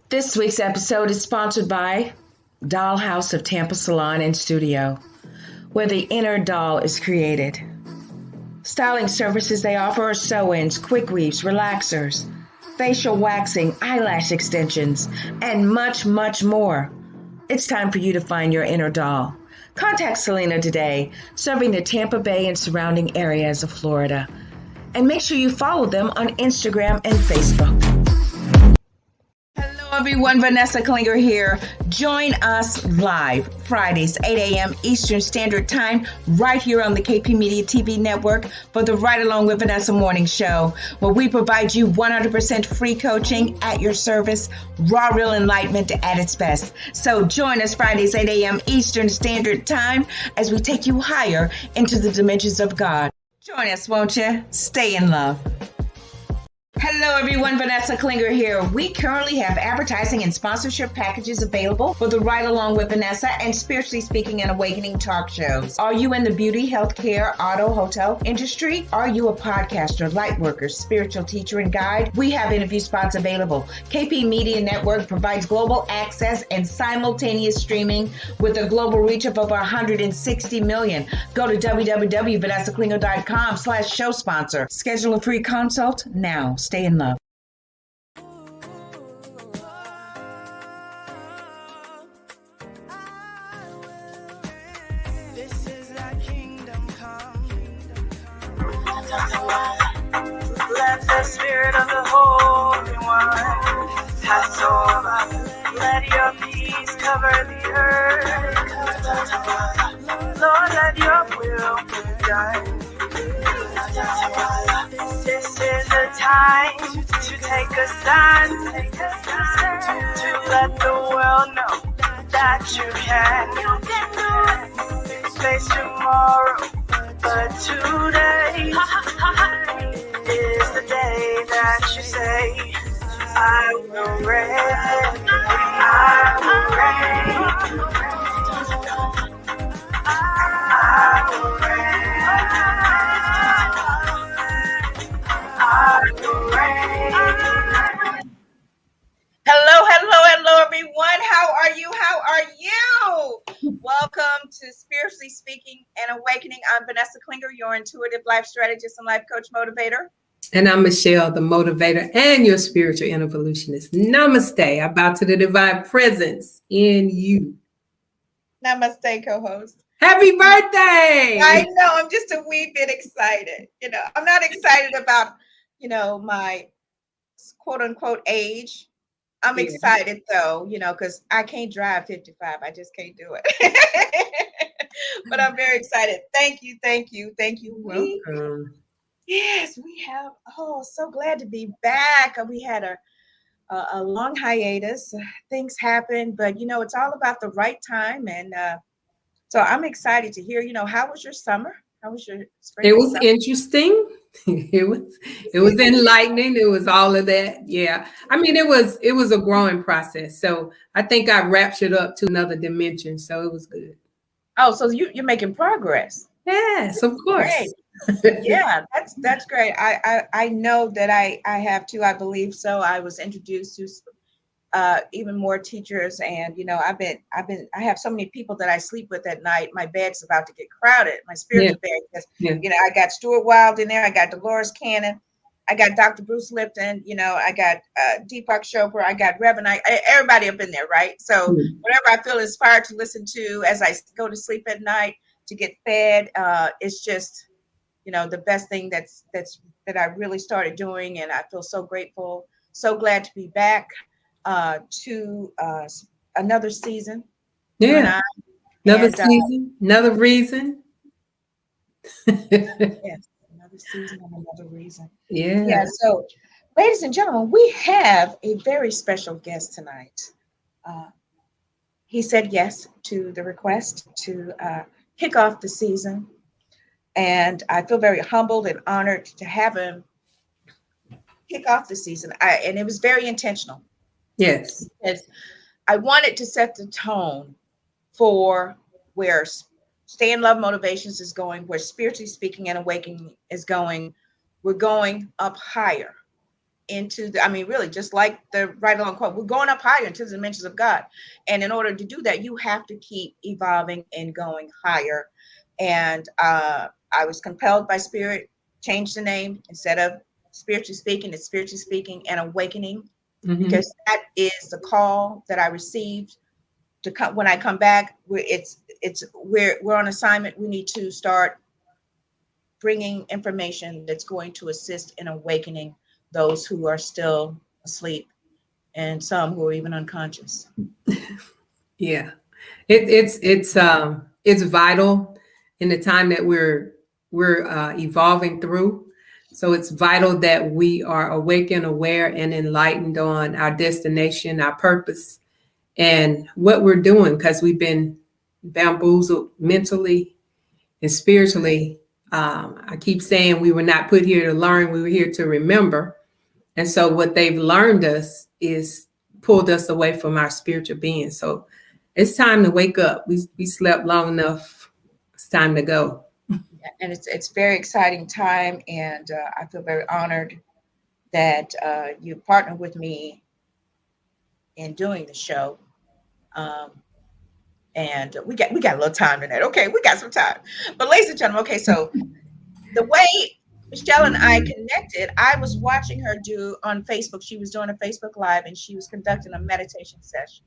This week's episode is sponsored by Dollhouse of Tampa Salon and Studio, where the inner doll is created. Styling services they offer are sew-ins, quick weaves, relaxers, facial waxing, eyelash extensions, and much, much more. It's time for you to find your inner doll. Contact Selena today, serving the Tampa Bay and surrounding areas of Florida. And make sure you follow them on Instagram and Facebook. Hello everyone, Vanessa Klinger here. Join us live Fridays, 8 a.m. Eastern Standard Time, right here on the KP Media TV network for the Right Along with Vanessa morning show, where we provide you 100% free coaching at your service, raw, real enlightenment at its best. So join us Fridays, 8 a.m. Eastern Standard Time as we take you higher into the dimensions of God. Join us, won't you? Stay in love. Hello everyone, Vanessa Klinger here. We currently have advertising and sponsorship packages available for the Right Along with Vanessa and Spiritually Speaking and Awakening talk shows. Are you in the beauty, healthcare, auto, hotel industry? Are you a podcaster, light worker, spiritual teacher, and guide? We have interview spots available. KP Media Network provides global access and simultaneous streaming with a global reach of over 160 million. Go to www.vanessaklinger.com/show sponsor. Schedule a free consult now. Stay in love. This is thy kingdom come. Let the spirit of the Holy One pass over. Let your peace cover the earth. Lord, let your will be done. This is the time to take a stand, to let the world know that you can face tomorrow, but today is the day that you say, I will reign, I will reign, I will reign. Hello, everyone. How are you? Welcome to Spiritually Speaking and Awakening. I'm Vanessa Klinger, your intuitive life strategist and life coach motivator. And I'm Michelle, the motivator and your spiritual evolutionist. Namaste. I bow to the divine presence in you. Namaste, co-host. Happy birthday. I know. I'm just a wee bit excited. I'm not excited about, my quote unquote age. I'm excited though, because I can't drive 55. I just can't do it. But I'm very excited. Thank you. Welcome. Yes, we have. Oh, so glad to be back. We had a long hiatus. Things happen, but it's all about the right time. And so I'm excited to hear, how was your summer? How was your spring? It was interesting. It was enlightening. It was all of that. Yeah. I mean, it was a growing process. So I think I raptured up to another dimension. So it was good. Oh, so you're making progress. Yes, of course. Great. Yeah, that's great. I know that I have too. I believe so. I was introduced to even more teachers, and I have so many people that I sleep with at night. My bed's about to get crowded, my spiritual bed, because I got Stuart Wilde in there, I got Dolores Cannon, I got Dr. Bruce Lipton, I got Deepak Chopra, I got Reverend, everybody up in there, right? So whatever I feel inspired to listen to as I go to sleep at night to get fed, it's just the best thing that I really started doing, and I feel so grateful, so glad to be back to another season. Yeah, another season, another reason. Yes, another season and another reason. Yeah. So, ladies and gentlemen, we have a very special guest tonight. He said yes to the request to kick off the season, and I feel very humbled and honored to have him kick off the season. And it was very intentional. Yes. Because I wanted to set the tone for where Stay in Love Motivations is going, where Spiritually Speaking and Awakening is going. We're going up higher. into really just like the right along quote, we're going up higher into the dimensions of God. And in order to do that, you have to keep evolving and going higher. And I was compelled by Spirit, change the name. Instead of spiritually speaking, it's spiritually speaking and awakening, because that is the call that I received to come when I come back. We're on assignment. We need to start bringing information that's going to assist in awakening those who are still asleep and some who are even unconscious. Yeah, it's vital in the time that we're evolving through. So it's vital that we are awakened, aware, and enlightened on our destination, our purpose, and what we're doing, because we've been bamboozled mentally and spiritually. I keep saying we were not put here to learn, we were here to remember. And so what they've learned us is pulled us away from our spiritual being. So it's time to wake up. We slept long enough. It's time to go. And it's very exciting time. And I feel very honored that you partnered with me in doing the show. And we got a little time in it. Okay, we got some time. But ladies and gentlemen, okay, so the way Michelle and I connected, I was watching her do on Facebook. She was doing a Facebook Live and she was conducting a meditation session.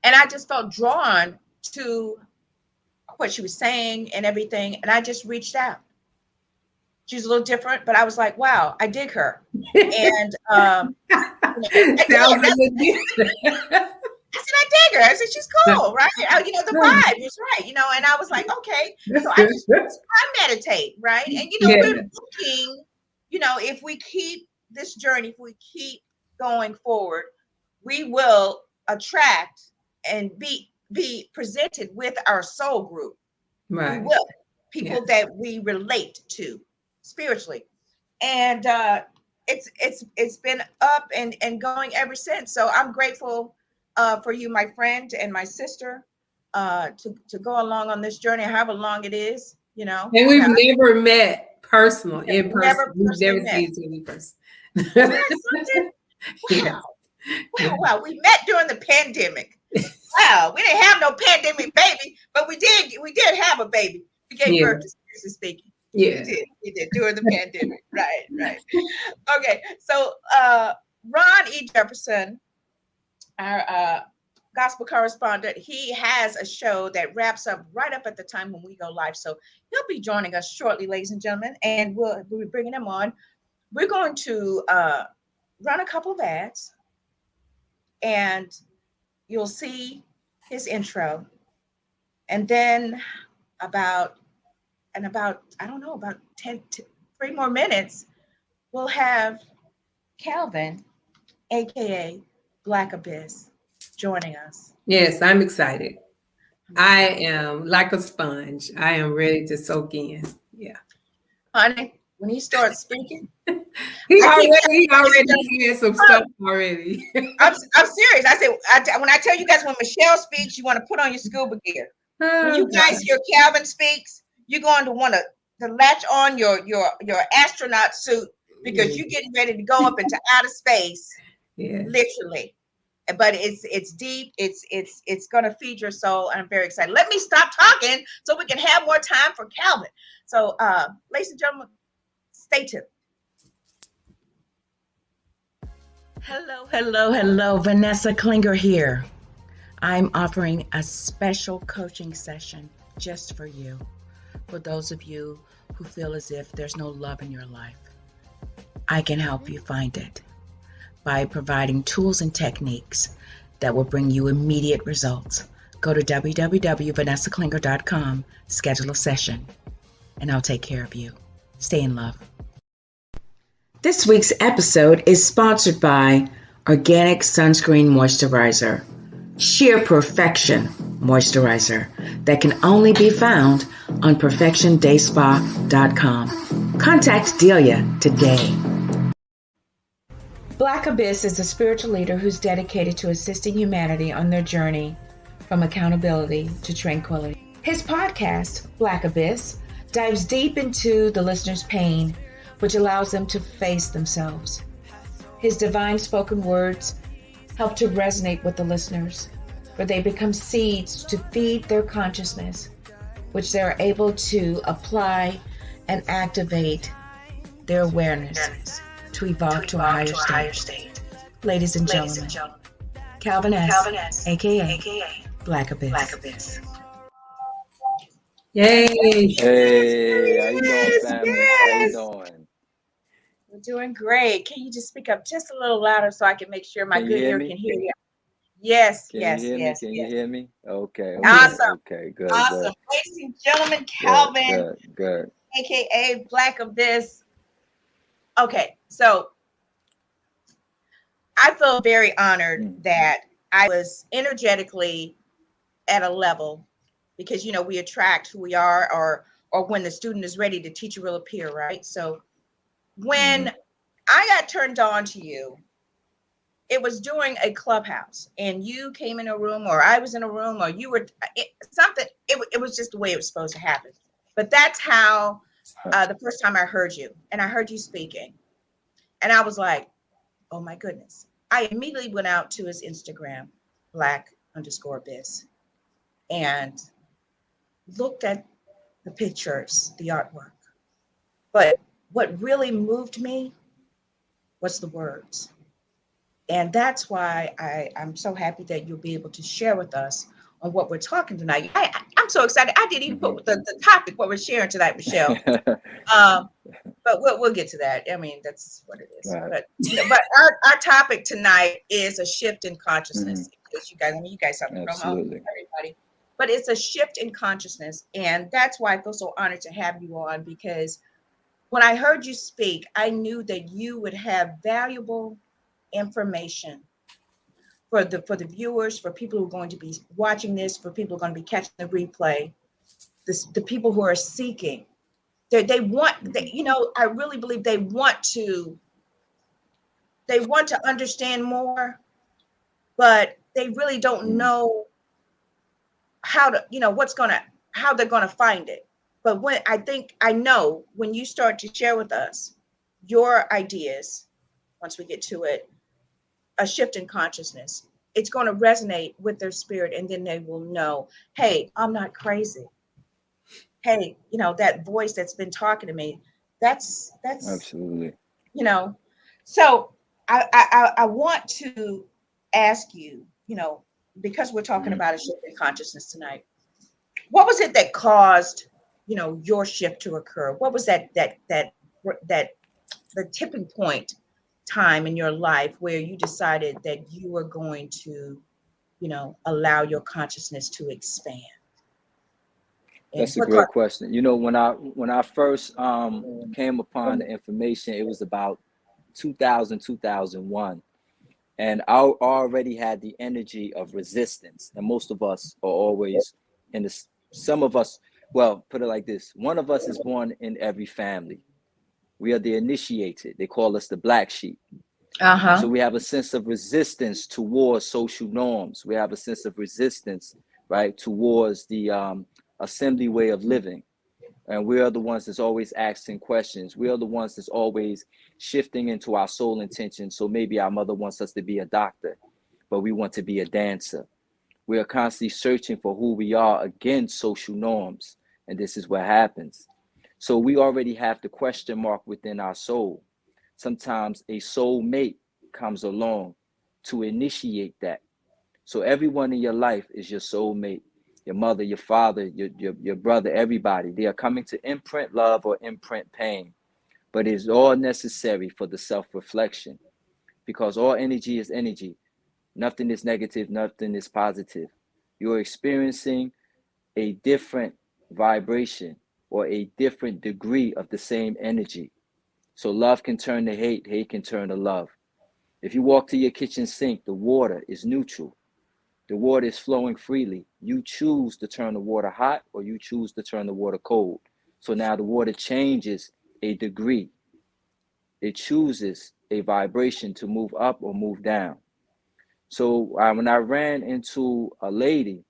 And I just felt drawn to what she was saying and everything. And I just reached out. She's a little different, but I was like, wow, I dig her. And I said, I dig her. I said, she's cool, right? The vibe is right, and I was like, okay. So I meditate, right? And, we're looking, if we keep this journey, if we keep going forward, we will attract and be presented with our soul group. Right. We will. People that we relate to spiritually. And it's been up and going ever since. So I'm grateful for you, my friend, and my sister, to go along on this journey, however long it is, And we've never met personally, in person. We've never seen each other in person. Wow. We met during the pandemic. Wow, we didn't have no pandemic baby, but we did have a baby. We gave birth to spiritually speaking. Yeah. We did during the pandemic. Right. Okay, so Ron E. Jefferson, our gospel correspondent, he has a show that wraps up right up at the time when we go live. So he'll be joining us shortly, ladies and gentlemen, and we'll be bringing him on. We're going to run a couple of ads, and you'll see his intro. And then about 3 more minutes, we'll have Calvin, aka Black Abyss, joining us. Yes, I'm excited. I am like a sponge. I am ready to soak in. Yeah. Honey, when he starts speaking, he already has some stuff already. I'm serious. I said, when I tell you guys, when Michelle speaks, you want to put on your scuba gear. When you guys hear Calvin speaks, you're going to want to latch on your astronaut suit, because you're getting ready to go up into outer space, literally. But it's deep. It's going to feed your soul. And I'm very excited. Let me stop talking so we can have more time for Calvin. So, ladies and gentlemen, stay tuned. Hello. Vanessa Klinger here. I'm offering a special coaching session just for you. For those of you who feel as if there's no love in your life, I can help you find it by providing tools and techniques that will bring you immediate results. Go to www.vanessaklinger.com, schedule a session, and I'll take care of you. Stay in love. This week's episode is sponsored by Organic Sunscreen Moisturizer, Sheer Perfection Moisturizer, that can only be found on perfectiondayspa.com. Contact Delia today. Black Abyss is a spiritual leader who's dedicated to assisting humanity on their journey from accountability to tranquility. His podcast, Black Abyss, dives deep into the listener's pain which allows them to face themselves. His divine spoken words help to resonate with the listeners, for they become seeds to feed their consciousness, which they are able to apply and activate their awareness to evolve to a higher state. Ladies and gentlemen, Calvin S., aka Black Abyss. Yay! Hey, how you doing, family? How you Yes. doing? We're doing great. Can you just speak up just a little louder so I can make sure my Can you good hear ear me? can hear you? Yes, Can yes, you hear me? yes, Can you yes. hear me? Okay, Awesome. okay, good, Awesome. Ladies and gentlemen, good, Calvin, good. aka Black Abyss. Okay, so I feel very honored that I was energetically at a level because we attract who we are, or when the student is ready, the teacher will appear, right? So when I got turned on to you, it was during a clubhouse and you came in a room, or I was in a room, or you were something. It was just the way it was supposed to happen. But that's how the first time I heard you, and I heard you speaking, and I was like, oh my goodness. I immediately went out to his Instagram, Black_Biz, and looked at the pictures, the artwork. But what really moved me was the words. And that's why I'm so happy that you'll be able to share with us on what we're talking tonight. I'm so excited. I didn't even put the topic, what we're sharing tonight, Michelle. But we'll get to that. I mean, that's what it is. Right. But our topic tonight is a shift in consciousness. Because you guys have to promo Absolutely. everybody. But it's a shift in consciousness. And that's why I feel so honored to have you on, because when I heard you speak, I knew that you would have valuable information for the viewers, for people who are going to be watching this, for people who are going to be catching the replay, the people who are seeking. They want, I really believe they want to understand more, but they really don't know how to, how they're gonna find it. But I know when you start to share with us your ideas, once we get to it, a shift in consciousness, it's going to resonate with their spirit, and then they will know, hey, I'm not crazy. Hey, that voice that's been talking to me, that's Absolutely. So I want to ask you, because we're talking about a shift in consciousness tonight, what was it that caused, your shift to occur? What was that the tipping point time in your life where you decided that you were going to, allow your consciousness to expand? That's a great question. When I first came upon the information, it was about 2001. And I already had the energy of resistance. And most of us are always some of us, well, put it like this. One of us is born in every family. We are the initiated. They call us the black sheep. So we have a sense of resistance towards social norms. We have a sense of resistance, right, towards the assembly way of living. And we are the ones that's always asking questions. We are the ones that's always shifting into our soul intention. So maybe our mother wants us to be a doctor, but we want to be a dancer. We are constantly searching for who we are against social norms. And this is what happens. So we already have the question mark within our soul. Sometimes a soul mate comes along to initiate that. So everyone in your life is your soul mate. Your mother, your father, your brother, everybody. They are coming to imprint love or imprint pain. But it is all necessary for the self-reflection, because all energy is energy. Nothing is negative, nothing is positive. You're experiencing a different vibration or a different degree of the same energy. So love can turn to hate, hate can turn to love. If you walk to your kitchen sink, the water is neutral. The water is flowing freely. You choose to turn the water hot or you choose to turn the water cold. So now the water changes a degree. It chooses a vibration to move up or move down. So when I ran into a lady,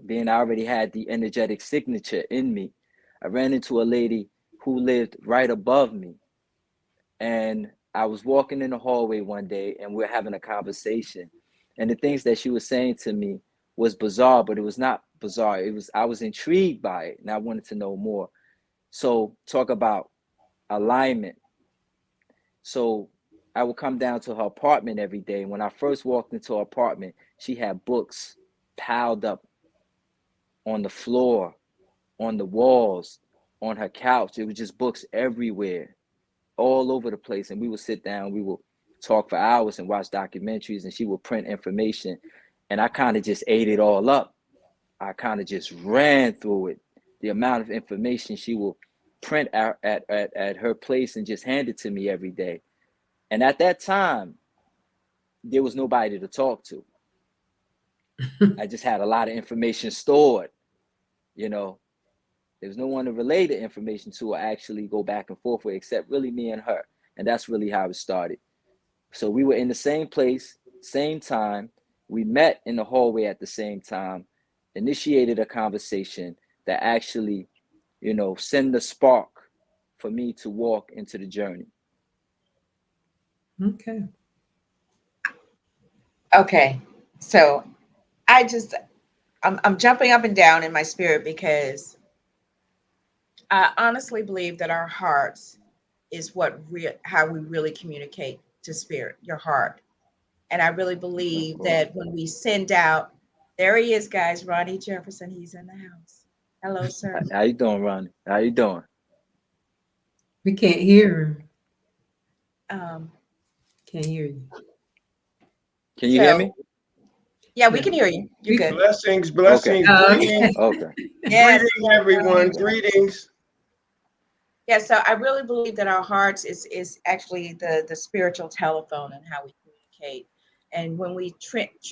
being I already had the energetic signature in me, I ran into a lady who lived right above me. And I was walking in the hallway one day and we're having a conversation. And the things that she was saying to me was bizarre, but it was not bizarre. I was intrigued by it and I wanted to know more. So talk about alignment. So I would come down to her apartment every day. When I first walked into her apartment, she had books piled up on the floor, on the walls, on her couch. It was just books everywhere, all over the place. And we would sit down, we would talk for hours and watch documentaries, and she would print information. And I kind of just ate it all up. I kind of just ran through it. The amount of information she will print out at her place and just hand it to me every day. And at that time, there was nobody to talk to. I just had a lot of information stored, you know. There's no one to relay the information to or actually go back and forth with, except really me and her. And that's really how it started. So we were in the same place, same time. We met in the hallway at the same time, initiated a conversation that actually, you know, send the spark for me to walk into the journey. Okay. Okay. So I'm jumping up and down in my spirit because I honestly believe that our hearts is how we really communicate to spirit, your heart. And I really believe that when we send out, there he is, guys, Ronnie Jefferson, he's in the house. Hello, sir. How you doing, Ronnie? How you doing? We can't hear Um, Can't hear you. Can you hear me? Yeah, we can hear you. You're good. Blessings. Okay. Greetings. Okay. Yes. Greetings, everyone. Greetings. Yeah, so I really believe that our hearts is actually the spiritual telephone and how we communicate. And when we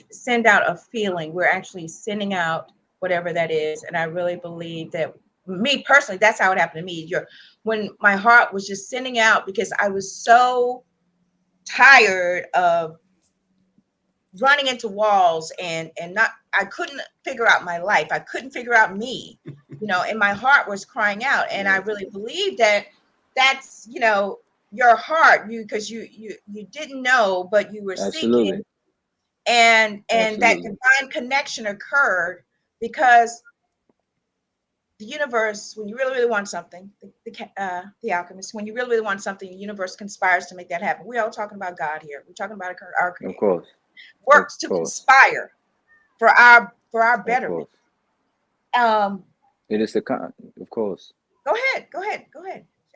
send out a feeling, we're actually sending out whatever that is. And I really believe that, me personally, that's how it happened to me. When my heart was just sending out, because I was so tired of running into walls and I couldn't figure out my life. I couldn't figure out me, you know, and my heart was crying out. And I really believe that that's, you know, your heart, because you didn't know, but you were Absolutely. seeking. And Absolutely. that divine connection occurred because the universe, when you really, really want something, the alchemist, when you really, really want something, the universe conspires to make that happen. We're all talking about God here. We're talking about our Creator. Of course. Works to conspire for our betterment. It is of course. Go ahead.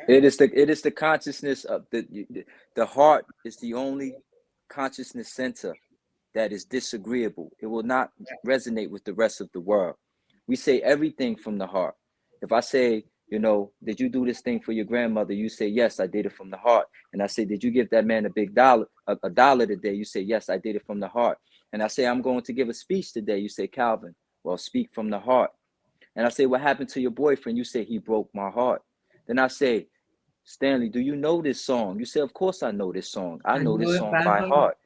It is the consciousness of the heart is the only consciousness center that is disagreeable. It will not resonate with the rest of the world. We say everything from the heart. If I say, you know, did you do this thing for your grandmother? You say, yes, I did it from the heart. And I say, did you give that man a dollar today? You say, yes, I did it from the heart. And I say, I'm going to give a speech today. You say, Calvin, well, speak from the heart. And I say, what happened to your boyfriend? You say, he broke my heart. Then I say, Stanley, do you know this song? You say, of course I know this song. I know this song by heart.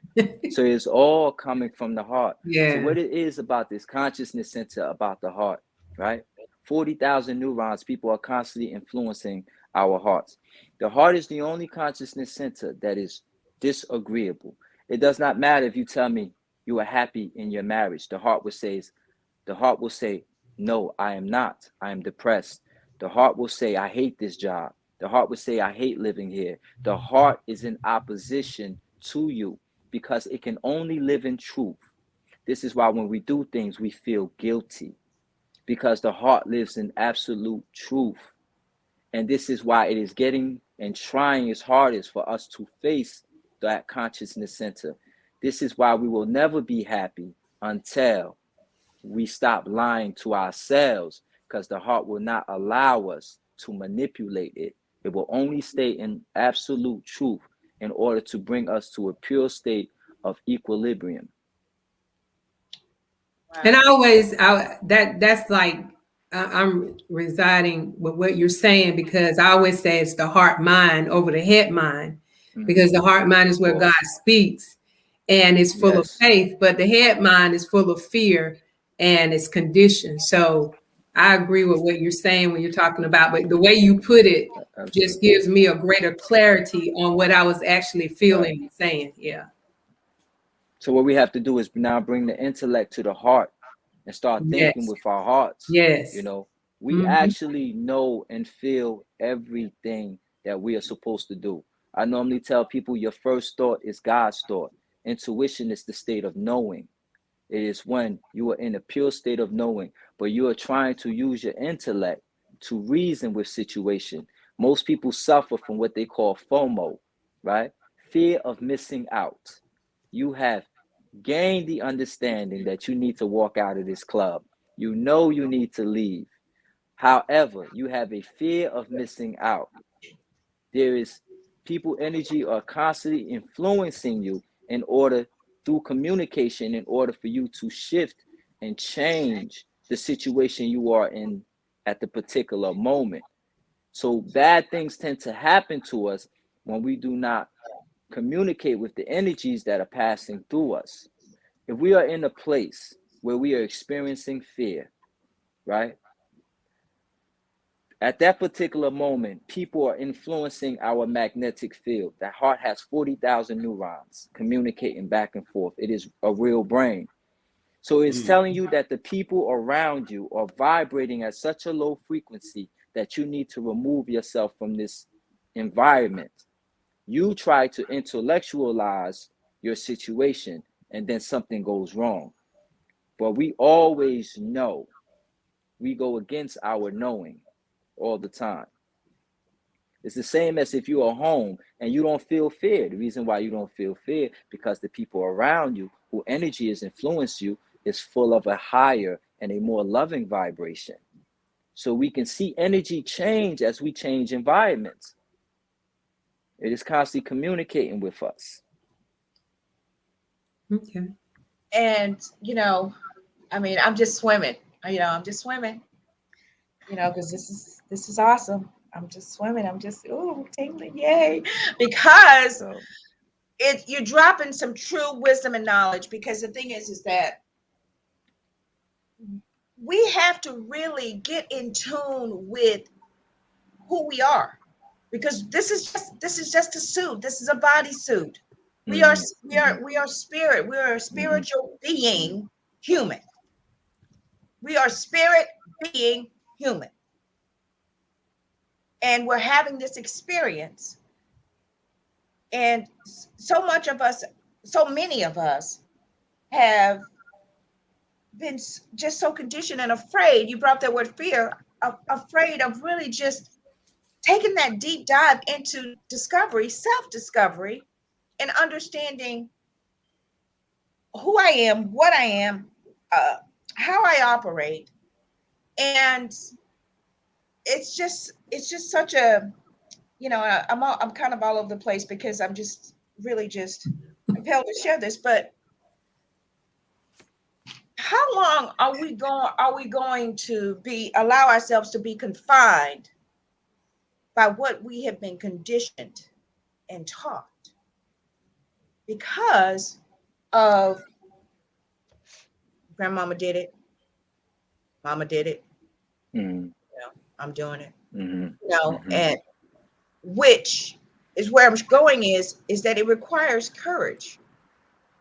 So it's all coming from the heart. Yeah. So what it is about this consciousness center about the heart, right? 40,000 neurons, people are constantly influencing our hearts. The heart is the only consciousness center that is disagreeable. It does not matter if you tell me you are happy in your marriage. The heart will say, no, I am not. I am depressed. The heart will say, I hate this job. The heart will say, I hate living here. The heart is in opposition to you because it can only live in truth. This is why when we do things, we feel guilty, because the heart lives in absolute truth. And this is why it is getting and trying its hardest for us to face that consciousness center. This is why we will never be happy until we stop lying to ourselves, because the heart will not allow us to manipulate it. It will only stay in absolute truth in order to bring us to a pure state of equilibrium. And that's like I'm residing with what you're saying, because I always say it's the heart mind over the head mind, because the heart mind is where God speaks and it's full of faith, but the head mind is full of fear and it's conditioned. So I agree with what you're saying when you're talking about, but the way you put it just gives me a greater clarity on what I was actually feeling and saying. Yeah. So what we have to do is now bring the intellect to the heart and start thinking Yes. with our hearts. Yes. You know, we actually know and feel everything that we are supposed to do. I normally tell people your first thought is God's thought. Intuition is the state of knowing. It is when you are in a pure state of knowing, but you are trying to use your intellect to reason with situation. Most people suffer from what they call FOMO, right? Fear of missing out. You have gained the understanding that you need to walk out of this club. You know you need to leave. However, you have a fear of missing out. There is people energy are constantly influencing you in order through communication in order for you to shift and change the situation you are in at the particular moment. So bad things tend to happen to us when we do not communicate with the energies that are passing through us. If we are in a place where we are experiencing fear, right? At that particular moment, people are influencing our magnetic field. The heart has 40,000 neurons communicating back and forth. It is a real brain. So it's telling you that the people around you are vibrating at such a low frequency that you need to remove yourself from this environment. You try to intellectualize your situation and then something goes wrong. But we always know. We go against our knowing all the time. It's the same as if you are home and you don't feel fear. The reason why you don't feel fear because the people around you who energy has influenced you is full of a higher and a more loving vibration. So we can see energy change as we change environments. It is constantly communicating with us. Okay. And, I mean, I'm just swimming. I'm just swimming. Because this is awesome. I'm just swimming. I'm just tingling, yay! Because you're dropping some true wisdom and knowledge. Because the thing is that we have to really get in tune with who we are. Because this is just a suit. This is a body suit. We are spirit. We are a spiritual being, human. We are spirit being human. And we're having this experience. And so many of us have been just so conditioned and afraid. You brought that word fear, afraid of really just taking that deep dive into discovery, self-discovery, and understanding who I am, what I am, how I operate. And it's just such a, I'm kind of all over the place because I'm just really just compelled to share this. But how long are we going to allow ourselves to be confined by what we have been conditioned and taught because of grandmama did it, mama did it, I'm doing it, and which is where I'm going is that it requires courage.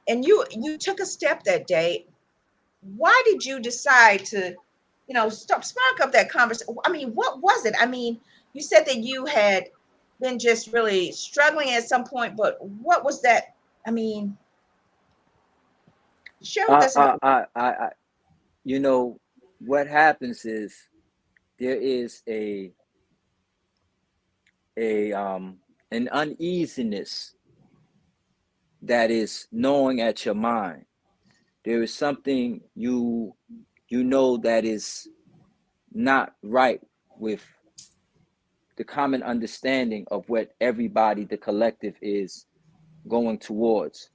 And you took a step that day. Why did you decide to, spark up that conversation? I mean, what was it? I mean, you said that you had been just really struggling at some point, but what was that? I mean, share with us. What happens is there is an uneasiness that is gnawing at your mind. There is something you know that is not right with the common understanding of what everybody, the collective, is going towards.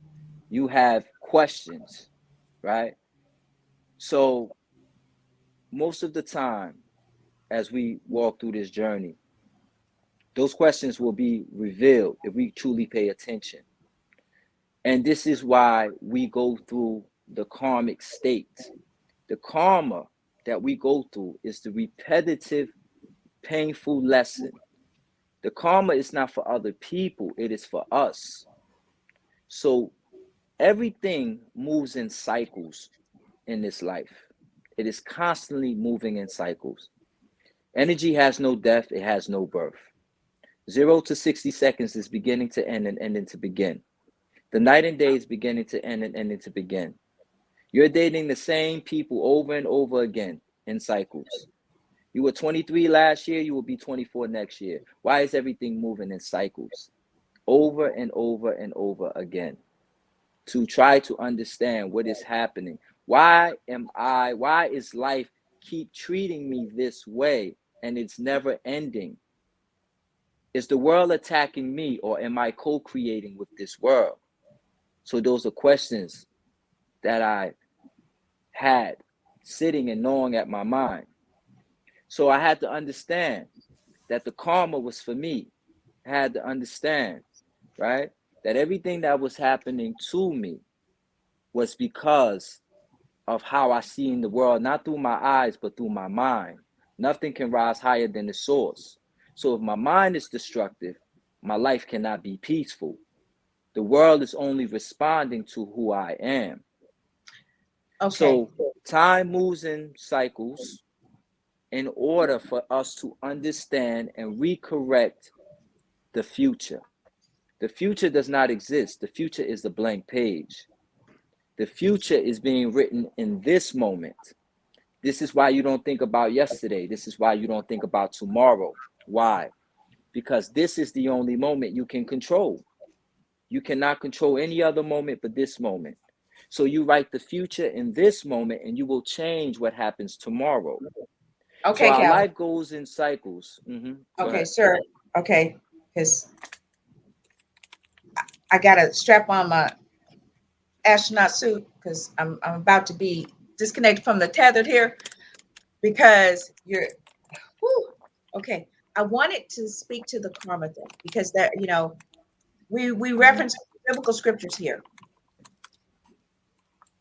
You have questions, right? So most of the time, as we walk through this journey, those questions will be revealed if we truly pay attention. And this is why we go through the karmic state. The karma that we go through is the repetitive, painful lesson. The karma is not for other people, it is for us. So everything moves in cycles in this life. It is constantly moving in cycles. Energy has no death, it has no birth. 0 to 60 seconds is beginning to end and ending to begin. The night and day is beginning to end and ending to begin. You're dating the same people over and over again in cycles. You were 23 last year, you will be 24 next year. Why is everything moving in cycles? Over and over and over again. To try to understand what is happening. Why is life keep treating me this way and it's never ending? Is the world attacking me or am I co-creating with this world? So those are questions that I had sitting and gnawing at my mind. So I had to understand that the karma was for me. I had to understand, right, that everything that was happening to me was because of how I see in the world, not through my eyes, but through my mind. Nothing can rise higher than the source. So if my mind is destructive, my life cannot be peaceful. The world is only responding to who I am. Okay. So time moves in cycles in order for us to understand and recorrect the future. The future does not exist. The future is the blank page. The future is being written in this moment. This is why you don't think about yesterday. This is why you don't think about tomorrow. Why? Because this is the only moment you can control. You cannot control any other moment but this moment. So you write the future in this moment and you will change what happens tomorrow. Okay, so our Cal. life goes in cycles. Okay, sir. Okay, because I got to strap on my astronaut suit because I'm about to be disconnected from the tethered here because you're okay. I wanted to speak to the karma thing because that we reference biblical scriptures here.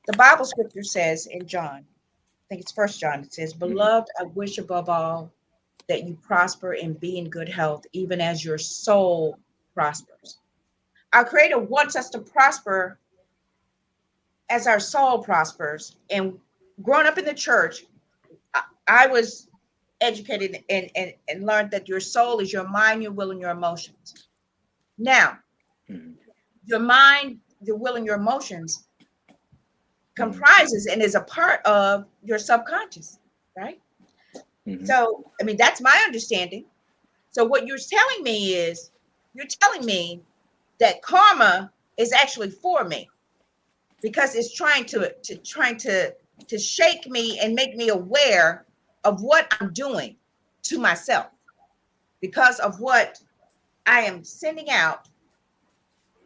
The Bible scripture says in John, I think it's First John, it says, "Beloved, I wish above all that you prosper and be in good health, even as your soul prospers." Our Creator wants us to prosper as our soul prospers. And growing up in the church, I was educated and learned that your soul is your mind, your will, and your emotions. Now, your mind, your will, and your emotions comprises and is a part of your subconscious, right? So, I mean, that's my understanding. So what you're telling me is, you're telling me that karma is actually for me because it's trying to shake me and make me aware of what I'm doing to myself because of what I am sending out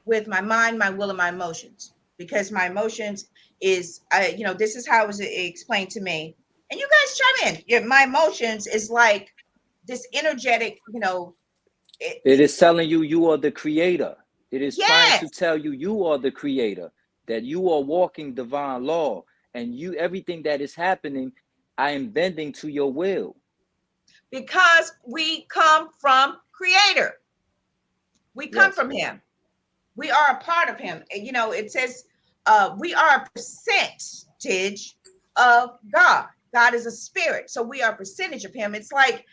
with my mind, my will, and my emotions. Because my emotions is, this is how it was explained to me. And you guys chime in. Yeah, my emotions is like this energetic, it is telling you you are the creator. It is trying to yes, tell you you are the creator, that you are walking divine law, and everything that is happening, I am bending to your will. Because we come from Creator. We come from Him. We are a part of Him. And, it says we are a percentage of God. God is a spirit, so we are a percentage of Him. It's like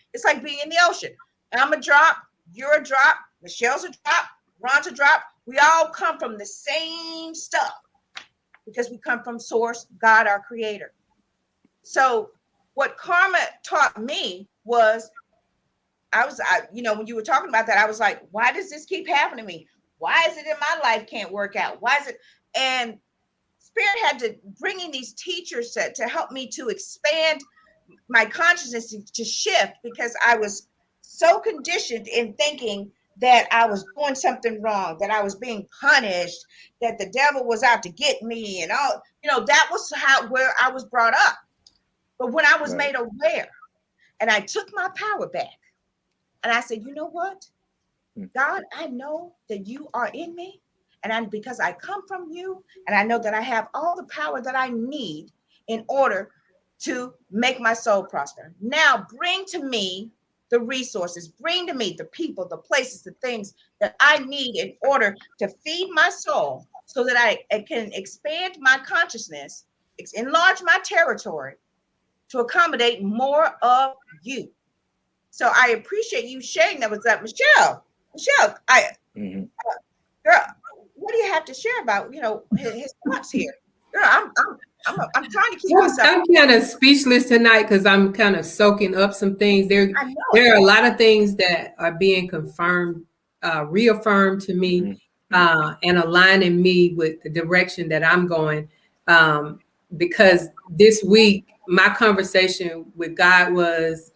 being in the ocean. I'm a drop, you're a drop, Michelle's a drop, Ron's a drop. We all come from the same stuff because we come from Source, God, our Creator. So what karma taught me was, when you were talking about that, I was like, why does this keep happening to me? Why is it in my life can't work out? Why is it? And Spirit had to bring in these teachers to help me to expand my consciousness to shift because I was so conditioned in thinking that I was doing something wrong, that I was being punished, that the devil was out to get me, and all. That was where I was brought up. But when I was made aware, and I took my power back, and I said, you know what, God, I know that you are in me, and because I come from you, and I know that I have all the power that I need in order to make my soul prosper. Now bring to me the resources, bring to me the people, the places, the things that I need in order to feed my soul so that I can expand my consciousness, enlarge my territory to accommodate more of you. So I appreciate you sharing that with that. Michelle, girl, what do you have to share about, his thoughts here? Girl, I'm trying to keep myself. I'm kind of speechless tonight because I'm kind of soaking up some things. There are a lot of things that are being confirmed, reaffirmed to me, and aligning me with the direction that I'm going. Because this week, my conversation with God was,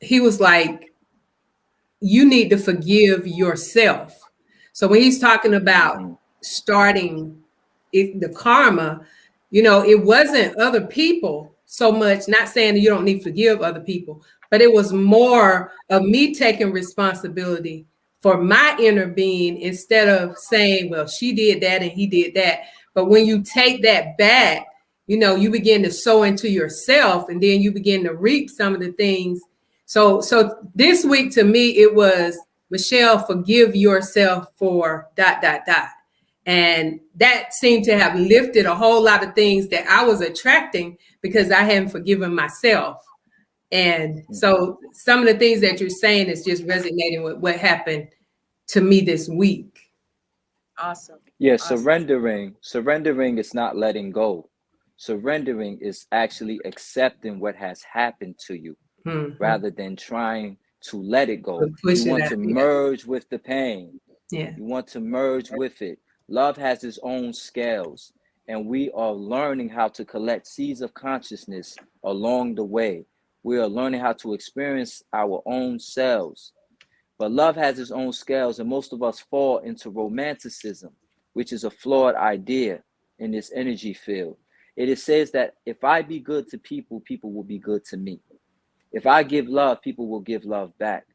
he was like, you need to forgive yourself. So when he's talking about starting the karma, it wasn't other people so much, not saying that you don't need to forgive other people, but it was more of me taking responsibility for my inner being instead of saying, well, she did that and he did that. But when you take that back, you begin to sow into yourself, and then you begin to reap some of the things. So this week to me, it was, Michelle, forgive yourself for ... And that seemed to have lifted a whole lot of things that I was attracting because I hadn't forgiven myself. And so some of the things that you're saying is just resonating with what happened to me this week. Awesome. Yeah, awesome. Surrendering is not letting go. Surrendering is actually accepting what has happened to you rather than trying to let it go. You want to merge with the pain. Yeah. You want to merge with it. Love has its own scales, and we are learning how to collect seeds of consciousness along the way. We are learning how to experience our own selves. But love has its own scales, and most of us fall into romanticism, which is a flawed idea in this energy field. It says that if I be good to people, people will be good to me. If I give love, people will give love back.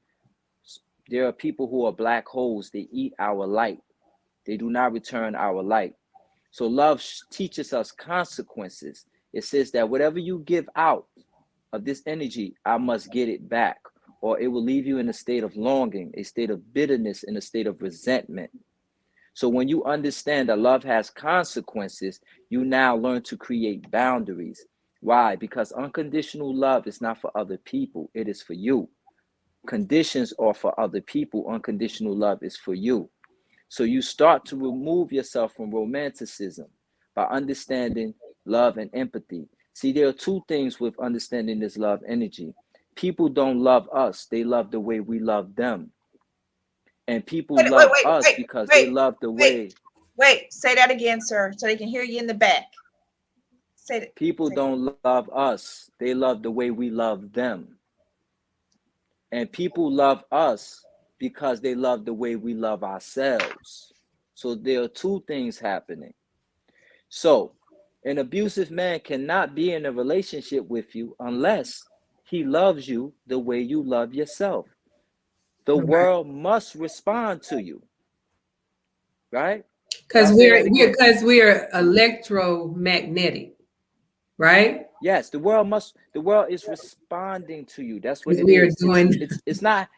There are people who are black holes. They eat our light. They do not return our light. So love teaches us consequences. It says that whatever you give out of this energy, I must get it back, or it will leave you in a state of longing, a state of bitterness, and a state of resentment. So when you understand that love has consequences, you now learn to create boundaries. Why? Because unconditional love is not for other people. It is for you. Conditions are for other people. Unconditional love is for you. So you start to remove yourself from romanticism by understanding love and empathy. See, there are two things with understanding this love energy. People don't love us. They love the way we love them. And people love us because they love the way. Wait, say that again, sir, so they can hear you in the back. Say that. People don't love us. They love the way we love them. And people love us because they love the way we love ourselves. So there are two things happening. So an abusive man cannot be in a relationship with you unless he loves you the way you love yourself. The world must respond to you, right? Because we're electromagnetic, right? Yes, the world is responding to you. That's what it we is. Are doing. It's not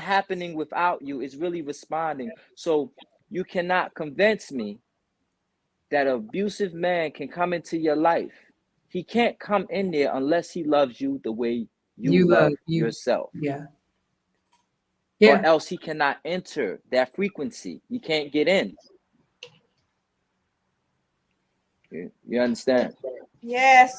happening without you. It's really responding. So you cannot convince me that an abusive man can come into your life. He can't come in there unless he loves you the way you love yourself. Yeah. Or else he cannot enter that frequency. He can't get in. You understand? Yes.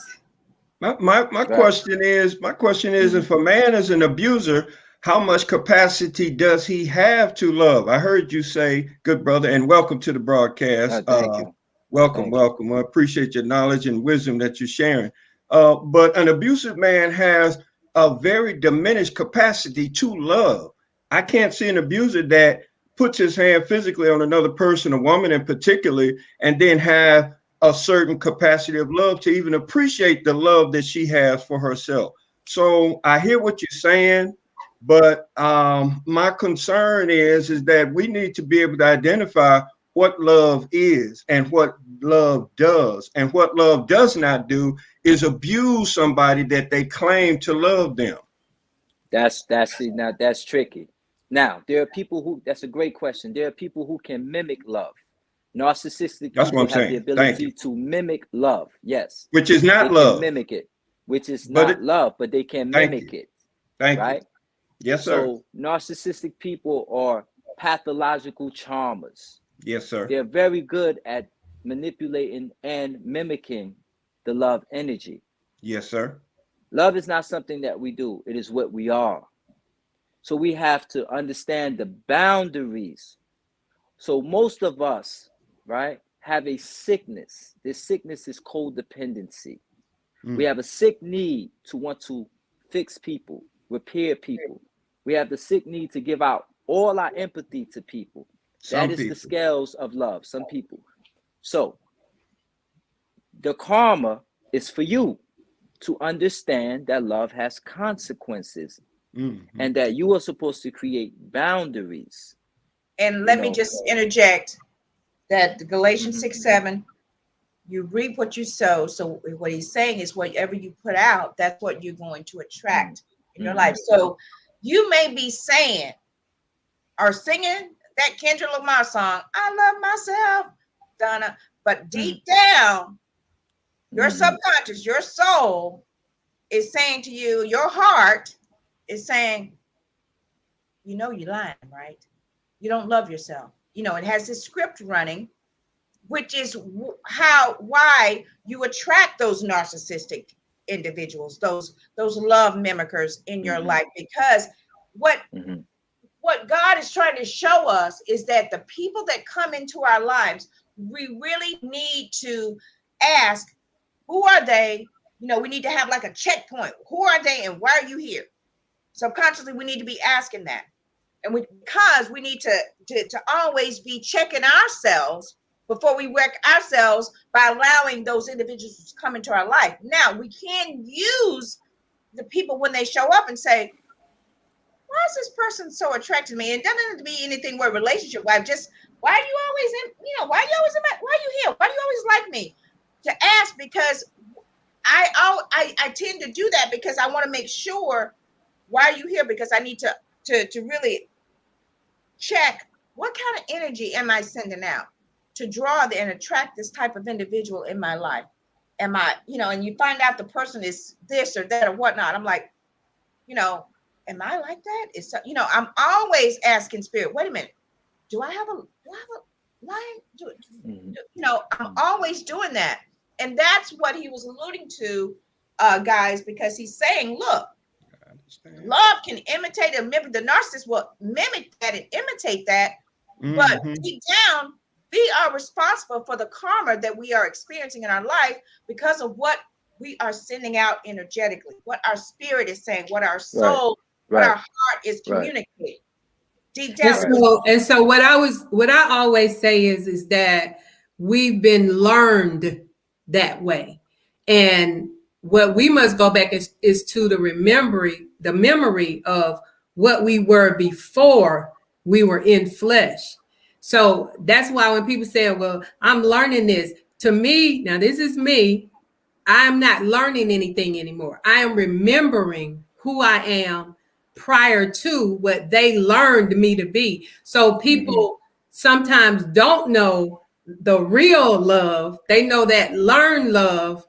My question is, if a man is an abuser, how much capacity does he have to love? I heard you say, good brother, and welcome to the broadcast. Thank you. Welcome. I appreciate your knowledge and wisdom that you're sharing. But an abusive man has a very diminished capacity to love. I can't see an abuser that puts his hand physically on another person, a woman in particular, and then have a certain capacity of love to even appreciate the love that she has for herself. So I hear what you're saying, but my concern is that we need to be able to identify what love is and what love does. And what love does not do is abuse somebody that they claim to love them. Now that's tricky. Now, there are people who, that's a great question. There are people who can mimic love. Narcissistic That's what people I'm have the saying. Thank ability you. to mimic love. Yes. Which is They not can love. mimic it, which is But not love, but they can thank mimic you. it. Thank Right? you. Yes, sir. So narcissistic people are pathological charmers. Yes, sir. They're very good at manipulating and mimicking the love energy. Yes, sir. Love is not something that we do. It is what we are. So we have to understand the boundaries. So most of us, right, have a sickness. This sickness is codependency. We have a sick need to want to fix people, repair people. We have the sick need to give out all our empathy to people. That is the scales of love, some people. So the karma is for you to understand that love has consequences and that you are supposed to create boundaries. And let me just interject that the Galatians 6:7, you reap what you sow. So what he's saying is whatever you put out, that's what you're going to attract in your life. So you may be saying or singing that Kendrick Lamar song, I love myself, Donna, but deep down, your subconscious, your soul is saying to you, your heart is saying, you know, you're lying, right? You don't love yourself. You know, it has this script running, which is why you attract those narcissistic individuals, those love mimickers in your life, because what God is trying to show us is that the people that come into our lives, we really need to ask, who are they? You know, we need to have like a checkpoint. Who are they and why are you here? Subconsciously, we need to be asking that. And because we need to always be checking ourselves before we wreck ourselves by allowing those individuals to come into our life. Now, we can use the people when they show up and say, why is this person so attracted to me? It doesn't have to be anything with relationship wise. Just why are you always why are you here? Why do you always like me? To ask, because I tend to do that because I want to make sure, why are you here? Because I need to really check what kind of energy am I sending out to draw and attract this type of individual in my life. Am I, and you find out the person is this or that or whatnot. I'm like, am I like that? I'm always asking spirit, wait a minute, do I have a line? I'm always doing that. And that's what he was alluding to, guys, because he's saying, look, love can imitate and mimic. The narcissist will mimic that and imitate that. But deep down, we are responsible for the karma that we are experiencing in our life because of what we are sending out energetically, what our spirit is saying, what our soul, what our heart is communicating. Deep down. And so what I always say is that we've been learned that way. And what we must go back is to the memory of what we were before we were in flesh. So that's why when people say, well, I'm learning this, to me, now this is me, I'm not learning anything anymore. I am remembering who I am prior to what they learned me to be. So people sometimes don't know the real love. They know that learned love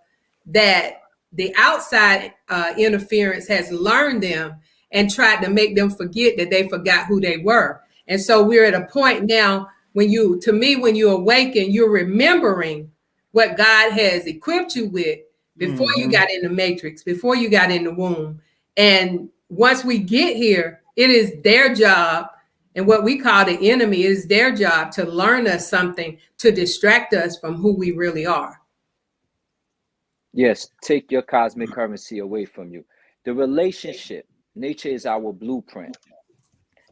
that the outside interference has learned them and tried to make them forget that they forgot who they were. And so we're at a point now when you awaken, you're remembering what God has equipped you with before you got in the matrix, before you got in the womb. And once we get here, it is their job, and what we call the enemy is their job to learn us something to distract us from who we really are. Yes, take your cosmic currency away from you. The relationship, nature is our blueprint.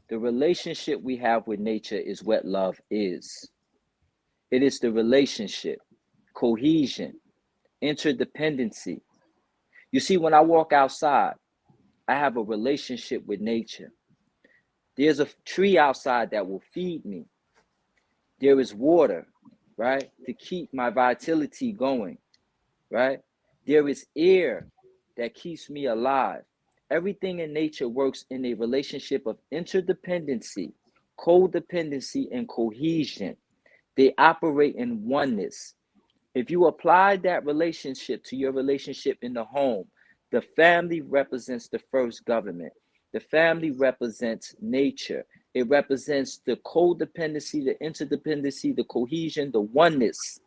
The relationship we have with nature is what love is. It is the relationship, cohesion, interdependency. You see, when I walk outside, I have a relationship with nature. There's a tree outside that will feed me. There is water, right, to keep my vitality going, right? There is air that keeps me alive. Everything in nature works in a relationship of interdependency, codependency, and cohesion. They operate in oneness. If you apply that relationship to your relationship in the home, the family represents the first government. The family represents nature. It represents the codependency, the interdependency, the cohesion, the oneness.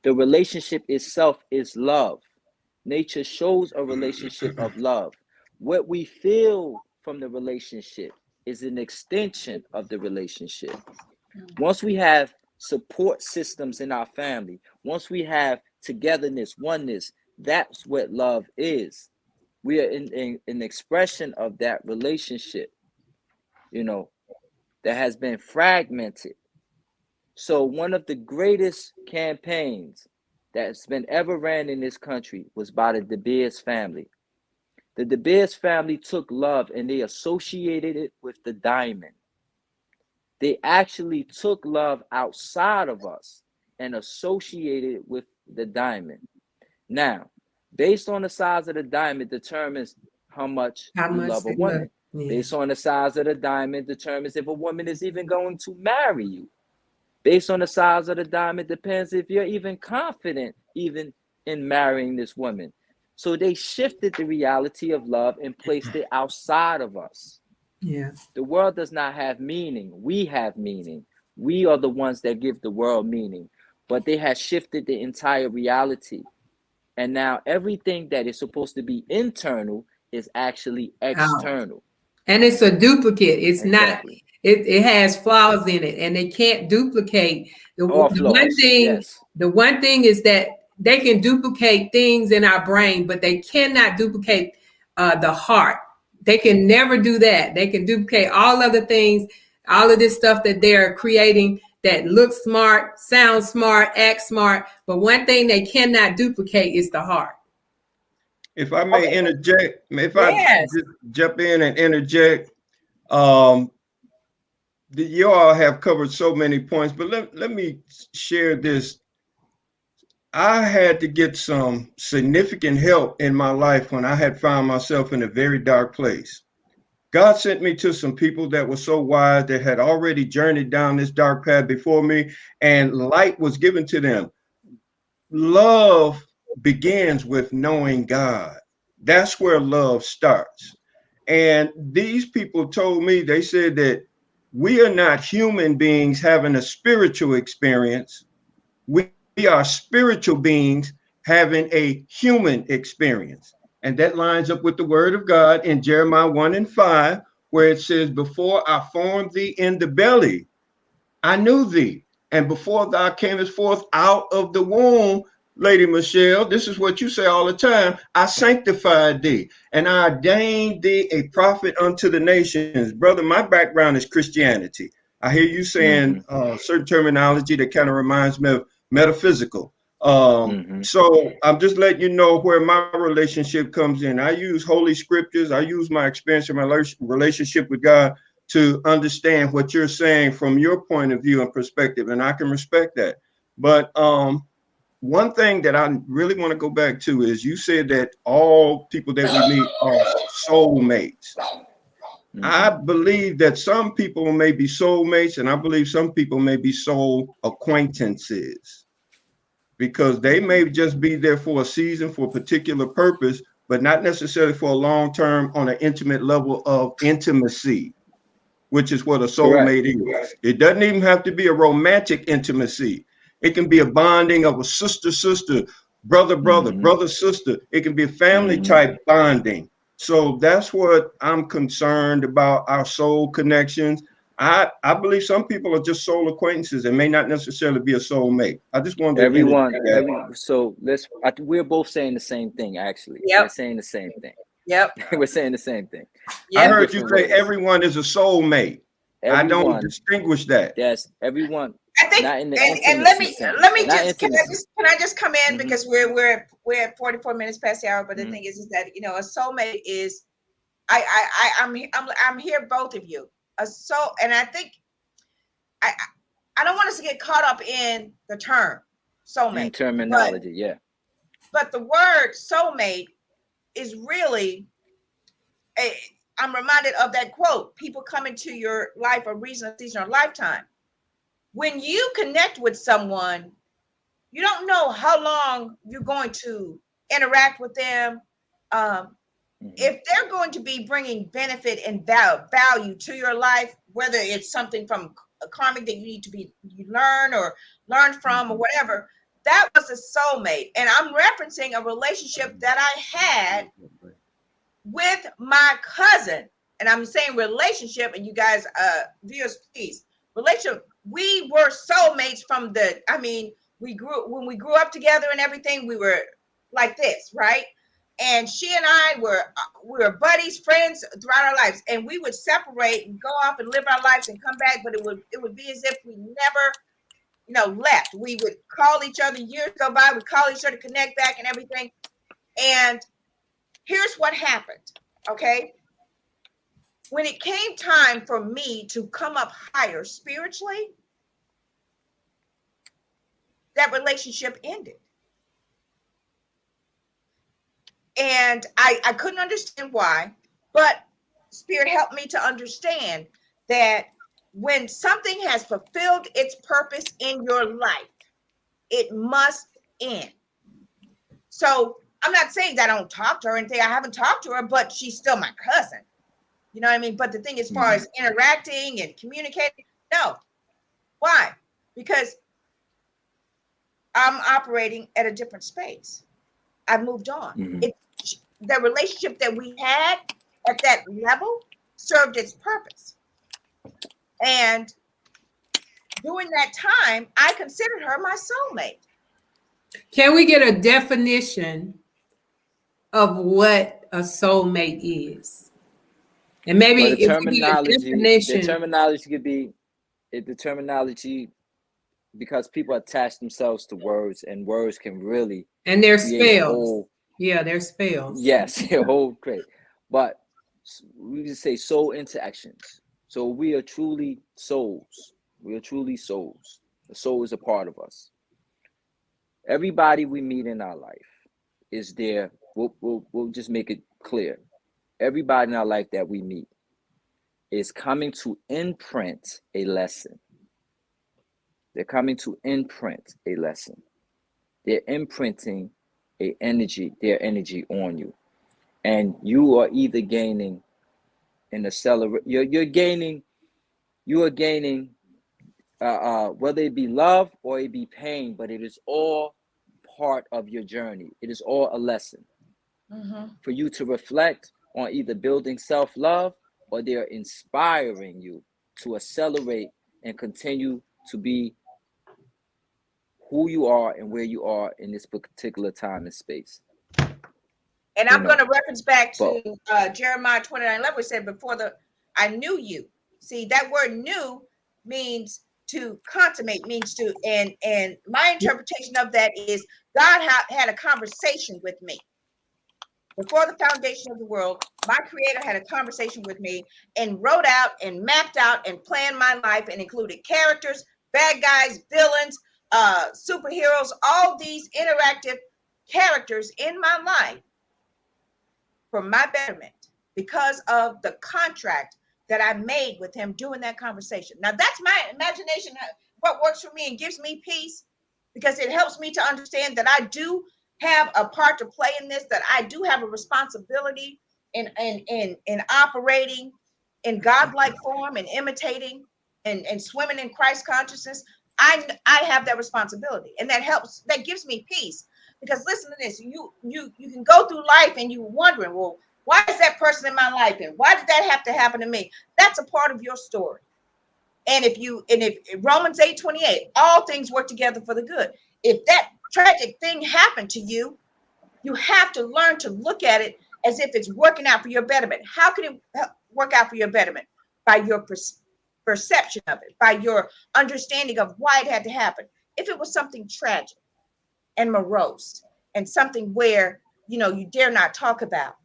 The relationship itself is love. Nature shows a relationship of love. What we feel from the relationship is an extension of the relationship. Once we have support systems in our family, once we have togetherness, oneness, that's what love is. We are in an expression of that relationship, that has been fragmented. So one of the greatest campaigns that's been ever ran in this country was by the De Beers family. The De Beers family took love and they associated it with the diamond. They actually took love outside of us and associated it with the diamond. Now, based on the size of the diamond determines how much you love a woman. Yeah. Based on the size of the diamond determines if a woman is even going to marry you. Based on the size of the diamond depends if you're even confident even in marrying this woman. So they shifted the reality of love and placed it outside of us. Yeah. The world does not have meaning. We have meaning. We are the ones that give the world meaning. But they have shifted the entire reality. And now everything that is supposed to be internal is actually external. And it's a duplicate. It's exactly. Not, it has flaws in it, and they can't duplicate. The one thing is that they can duplicate things in our brain, but they cannot duplicate the heart. They can never do that. They can duplicate all other things, all of this stuff that they're creating that looks smart, sounds smart, acts smart. But one thing they cannot duplicate is the heart. If I may interject, I just jump in and interject, you all have covered so many points, but let me share this. I had to get some significant help in my life when I had found myself in a very dark place. God sent me to some people that were so wise that had already journeyed down this dark path before me, and light was given to them. Love begins with knowing God. That's where love starts. And these people told me, they said that we are not human beings having a spiritual experience. We are spiritual beings having a human experience. And that lines up with the word of God in Jeremiah 1:5, where it says, before I formed thee in the belly, I knew thee. And before thou camest forth out of the womb, Lady Michelle, this is what you say all the time, I sanctified thee and I ordained thee a prophet unto the nations. Brother, my background is Christianity. I hear you saying certain terminology that kind of reminds me of metaphysical. So I'm just letting you know where my relationship comes in. I use Holy Scriptures. I use my experience in my relationship with God to understand what you're saying from your point of view and perspective, and I can respect that. But one thing that I really want to go back to is you said that all people that we meet are soulmates. I believe that some people may be soulmates, and I believe some people may be soul acquaintances, because they may just be there for a season for a particular purpose, but not necessarily for a long term on an intimate level of intimacy, which is what a soulmate is. It doesn't even have to be a romantic intimacy. It can be a bonding of a sister, brother, sister. It can be a family type bonding. So that's what I'm concerned about, our soul connections. I believe some people are just soul acquaintances and may not necessarily be a soulmate. I just wanted to so we're both saying the same thing, actually. Yep. We're saying the same thing. Yep. We're saying the same thing. Yep. I heard you say everyone is a soulmate. I don't distinguish that. Yes, everyone. I think, and let me just can I just come in because we're at 44 minutes past the hour. But the thing is that a soulmate is I'm here both of you. And I think I don't want us to get caught up in the term soulmate. In terminology, yeah. But the word soulmate is really, I'm reminded of that quote, people come into your life a reason, a season, or a lifetime. When you connect with someone, you don't know how long you're going to interact with them. If they're going to be bringing benefit and value to your life, whether it's something from a karmic that you learn from or whatever, that was a soulmate. And I'm referencing a relationship that I had with my cousin. And I'm saying relationship, and you guys, viewers, please, relationship. We were soulmates from when we grew up together and everything, we were like this, right? And she and I we were buddies, friends throughout our lives, and we would separate and go off and live our lives and come back, but it would be as if we never, left. We would call each other, years go by, we'd call each other, connect back and everything. And here's what happened, okay? When it came time for me to come up higher spiritually, that relationship ended. And I couldn't understand why, but Spirit helped me to understand that when something has fulfilled its purpose in your life, it must end. So I'm not saying that I don't talk to her or anything. I haven't talked to her, but she's still my cousin. You know what I mean? But the thing, as far as interacting and communicating, no. Why? Because I'm operating at a different space. I've moved on. The relationship that we had at that level served its purpose. And during that time, I considered her my soulmate. Can we get a definition of what a soulmate is? And maybe well, the terminology, because people attach themselves to words, and words can really, and their spells. Their spells. Yes, they're whole great. But we can say soul interactions. So we are truly souls. We are truly souls. The soul is a part of us. Everybody we meet in our life is there. We'll just make it clear. Everybody in our life that we meet is coming to imprint a lesson. They're coming to imprint a lesson. They're imprinting their energy on you. And you are either gaining an accelerate, you are gaining, whether it be love or it be pain, but it is all part of your journey. It is all a lesson for you to reflect on, either building self-love, or they're inspiring you to accelerate and continue to be who you are and where you are in this particular time and space. And I'm going to reference back to Jeremiah 29:11, which said, I knew you. See, that word knew means to consummate, means to, and my interpretation of that is God had a conversation with me. Before the foundation of the world, my creator had a conversation with me and wrote out and mapped out and planned my life and included characters, bad guys, villains, superheroes, all these interactive characters in my life for my betterment because of the contract that I made with him during that conversation. Now that's my imagination, what works for me and gives me peace, because it helps me to understand that I do have a part to play in this, that I do have a responsibility in operating in godlike form and imitating and swimming in Christ consciousness. I have that responsibility, and that helps, that gives me peace. Because listen to this, you can go through life and you wondering, well, why is that person in my life, and why did that have to happen to me? That's a part of your story. And if Romans 8:28, all things work together for the good. If that tragic thing happened to you, you have to learn to look at it as if it's working out for your betterment. How can it work out for your betterment? By your perception of it, by your understanding of why it had to happen. If it was something tragic and morose and something where, you dare not talk about,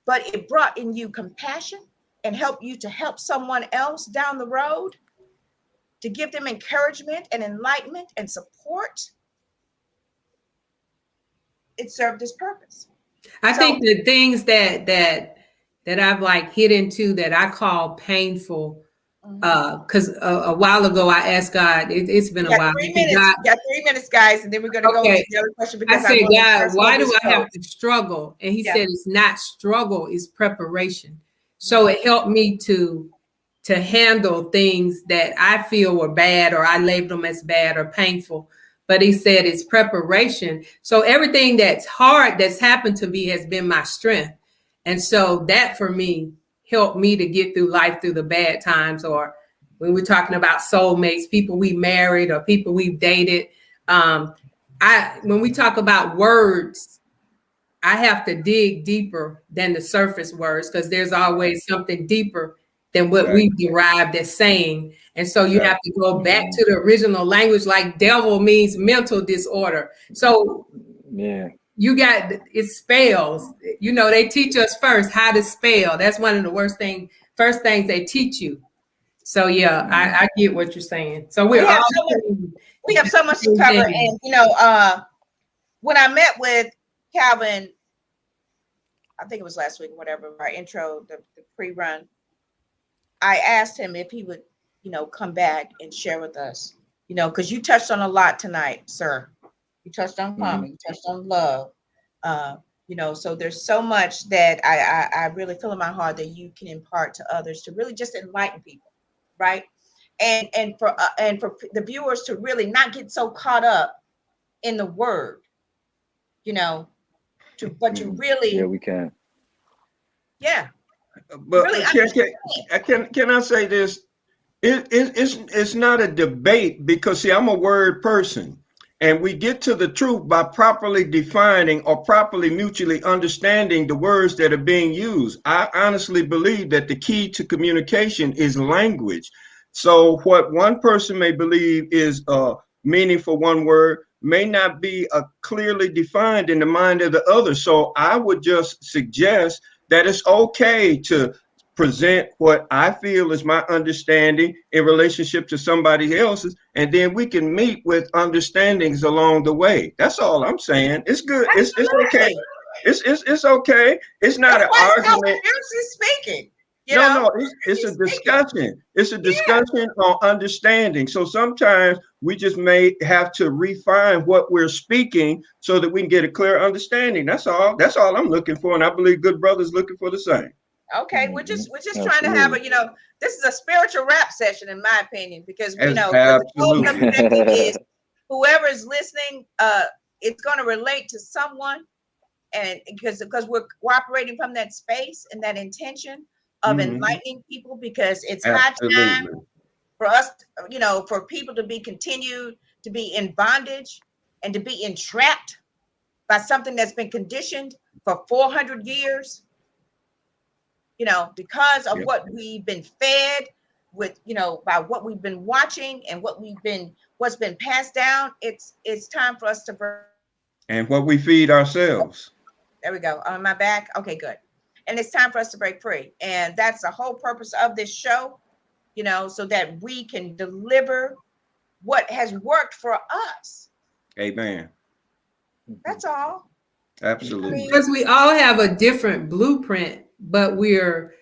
but it brought in you compassion and helped you to help someone else down the road, to give them encouragement and enlightenment and support, it served its purpose. I think the things that I've like hit into that I call painful, because a while ago I asked God, it's been a while. 3 minutes. God, Got 3 minutes, guys, and then we're going to go into the other question because I said, want God, to why do I have to struggle? And he said, it's not struggle, it's preparation. So it helped me to handle things that I feel were bad, or I labeled them as bad or painful. But he said it's preparation. So everything that's hard that's happened to me has been my strength. And so that for me helped me to get through life through the bad times, or when we're talking about soulmates, people we married or people we've dated. When we talk about words, I have to dig deeper than the surface words, because there's always something deeper than what we derived as saying. And so you have to go back to the original language, like devil means mental disorder. So you got, it spells, they teach us first how to spell. That's one of the first things they teach you. So I get what you're saying. So we have so much to cover. And when I met with Calvin, I think it was last week, whatever, our intro, the pre-run, I asked him if he would, come back and share with us, because you touched on a lot tonight, sir. You touched on karma, you touched on love, so there's so much that I really feel in my heart that you can impart to others to really just enlighten people, right? And for the viewers to really not get so caught up in the word, to really, we can. But really can I say this? It's not a debate, because see, I'm a word person, and we get to the truth by properly defining or properly mutually understanding the words that are being used. I honestly believe that the key to communication is language. So what one person may believe is meaning for one word may not be clearly defined in the mind of the other. So I would just suggest that it's okay to present what I feel is my understanding in relationship to somebody else's, and then we can meet with understandings along the way. That's all I'm saying. It's good. It's okay. It's okay. It's not an argument. Speaking. No, it's a discussion. It's a discussion on understanding. So sometimes we just may have to refine what we're speaking so that we can get a clear understanding. That's all. That's all I'm looking for, and I believe good brothers looking for the same. Okay, we're just trying to have this is a spiritual rap session, in my opinion, because absolutely. The whole objective is whoever is listening, it's going to relate to someone, and because we're operating from that space and that intention of enlightening people, because it's high time for us, for people to be continued to be in bondage and to be entrapped by something that's been conditioned for 400 years. Because of what we've been fed with, by what we've been watching and what's been passed down. It's time for us to and what we feed ourselves. There we go. On my back. Okay, good. And it's time for us to break free. And that's the whole purpose of this show, so that we can deliver what has worked for us. Amen. That's all. Absolutely. Because we all have a different blueprint, but we're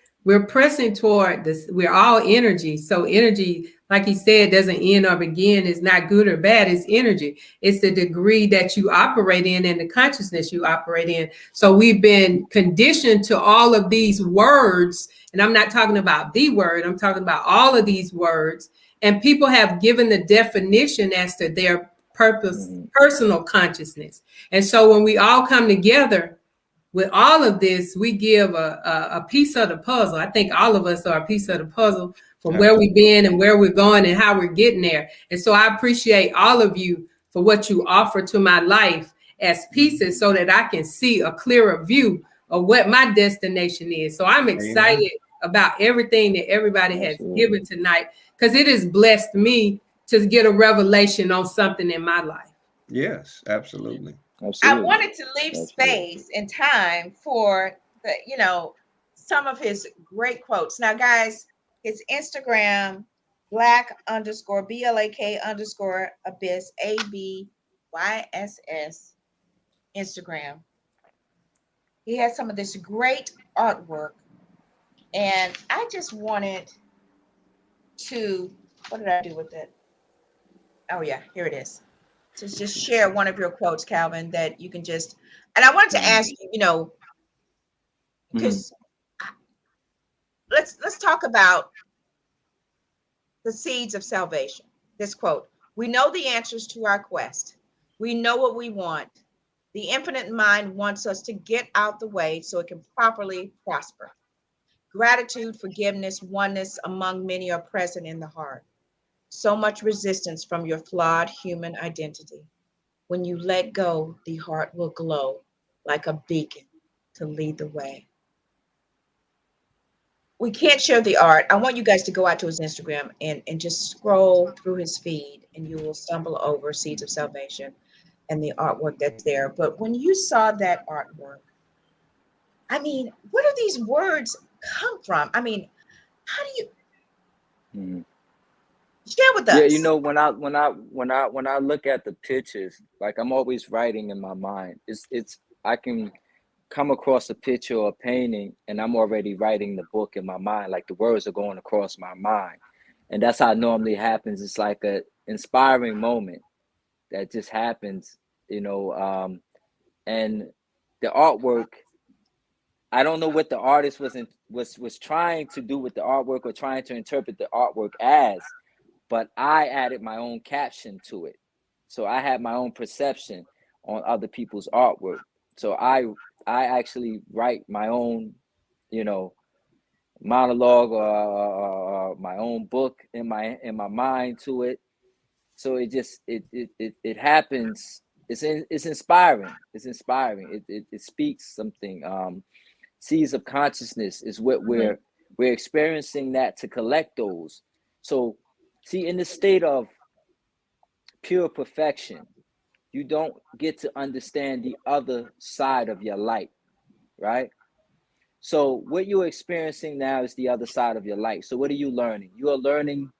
pressing toward this. We're all energy. So energy, like he said, doesn't end or begin. It's not good or bad. It's energy. It's the degree that you operate in and the consciousness you operate in. So we've been conditioned to all of these words. And I'm not talking about the word. I'm talking about all of these words. And people have given the definition as to their purpose, personal consciousness. And so when we all come together with all of this, we give a piece of the puzzle. I think all of us are a piece of the puzzle from where we've been and where we're going and how we're getting there. And so I appreciate all of you for what you offer to my life as pieces so that I can see a clearer view of what my destination is. So I'm excited about everything that everybody has given tonight, because it has blessed me to get a revelation on something in my life. Yes, absolutely. I wanted to leave space and time for the, some of his great quotes. Now, guys, his Instagram Black underscore BLAK underscore abyss ABYSS Instagram. He has some of this great artwork, and I just wanted to, what did I do with it? Oh yeah, here it is. To just share one of your quotes, Calvin, that you can just, and I wanted to Mhm. ask you, you know, Mhm. because let's talk about the seeds of salvation. This quote: "We know the answers to our quest. We know what we want. The infinite mind wants us to get out the way so it can properly prosper. Gratitude, forgiveness, oneness among many are present in the heart. So much resistance from your flawed human identity. When you let go, the heart will glow like a beacon to lead the way." We can't share the art. I want you guys to go out to his Instagram and just scroll through his feed, and you will stumble over Seeds of Salvation and the artwork that's there. But when you saw that artwork, I mean, where do these words come from? I mean, how do you Mhm. share with Yeah, you us? know, when I look at the pictures, like I'm always writing in my mind. It's I can come across a picture or a painting and I'm already writing the book in my mind. Like the words are going across my mind. And that's how it normally happens. It's like a inspiring moment that just happens, you know. And the artwork, I don't know what the artist was trying to do with the artwork or trying to interpret the artwork as, but I added my own caption to it. So I had my own perception on other people's artwork. So I actually write my own, you know, monologue or my own book in my mind to it. So it just it happens. It's inspiring. It's inspiring. It speaks something. Seeds of consciousness is what Mhm. we're experiencing, that to collect those. So see, in the state of pure perfection, you don't get to understand the other side of your light, right? So what you're experiencing now is the other side of your light. So what are you learning? You are learning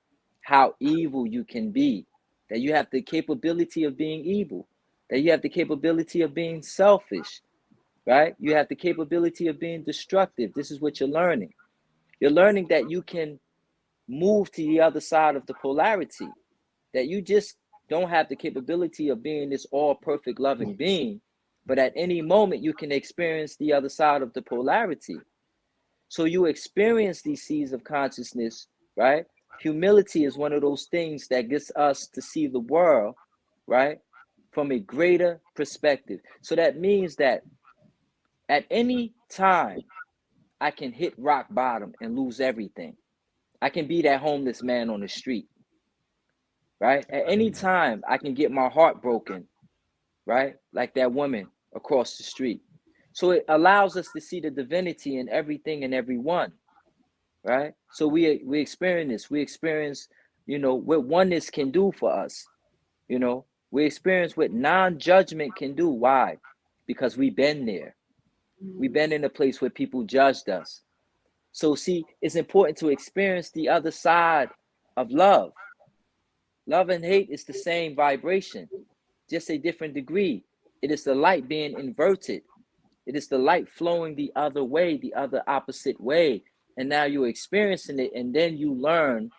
how evil you can be, that you have the capability of being evil, that you have the capability of being selfish, right? You have the capability of being destructive. This is what you're learning. You're learning that you can move to the other side of the polarity, that you just don't have the capability of being this all perfect loving being, but at any moment you can experience the other side of the polarity. So you experience these seeds of consciousness, right? Humility is one of those things that gets us to see the world, right, from a greater perspective. So that means that at any time I can hit rock bottom and lose everything. I can be that homeless man on the street, right? At any time I can get my heart broken, right? Like that woman across the street. So it allows us to see the divinity in everything and everyone, right? So we experience this. We experience, you know, what oneness can do for us. You know, we experience what non-judgment can do. Why? Because we've been there. We've been in a place where people judged us. So see, it's important to experience the other side of love. Love and hate is the same vibration, just a different degree. It is the light being inverted. It is the light flowing the other way, the other opposite way. And now you're experiencing it, and then you learn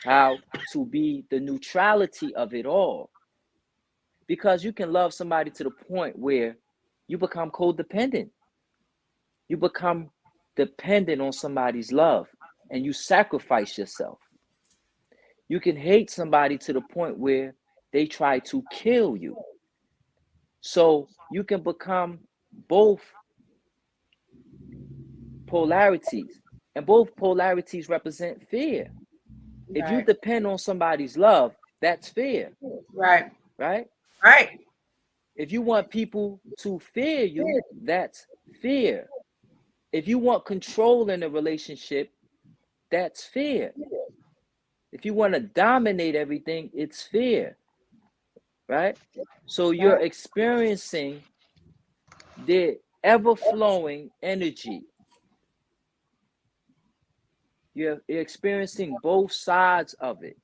how to be the neutrality of it all. Because you can love somebody to the point where you become codependent. You become dependent on somebody's love and you sacrifice yourself. You can hate somebody to the point where they try to kill you. So you can become both polarities, and both polarities represent fear. If you Right, depend on somebody's love, that's fear, right, right? right. If you want people to fear you, that's fear. If you want control in a relationship, that's fear. If you want to dominate everything, it's fear, right? So you're Right. experiencing the ever flowing energy You're experiencing both sides of it.